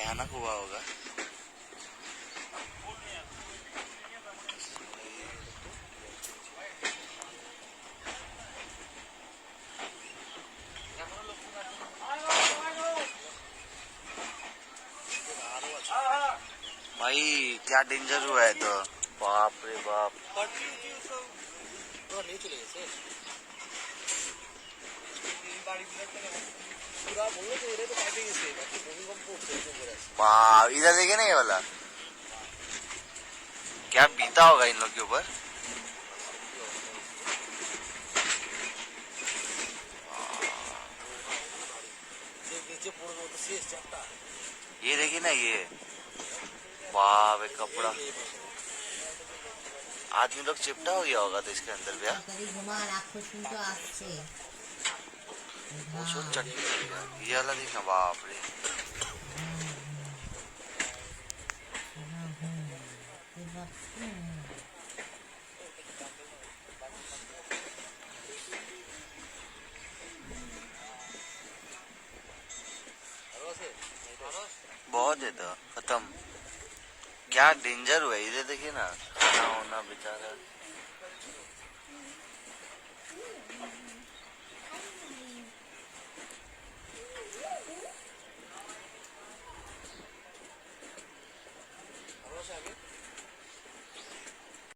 भयानक हुआ होगा। भाई क्या डेंजर हुआ है तो, बाप रे बाप। वाह, इधर देखे ना ये वाला, क्या बीता होगा इन लोग के ऊपर। ये देखिए ना ये, वाह वे कपड़ा, आदमी लोग चिपटा हो गया होगा तो इसके अंदर भैया। चटनी ये वाला देखना, बाप रे। बहुत है तो खत्म। क्या डेंजर हुआ है, इधर देखिए ना, खाना होना बेचारा।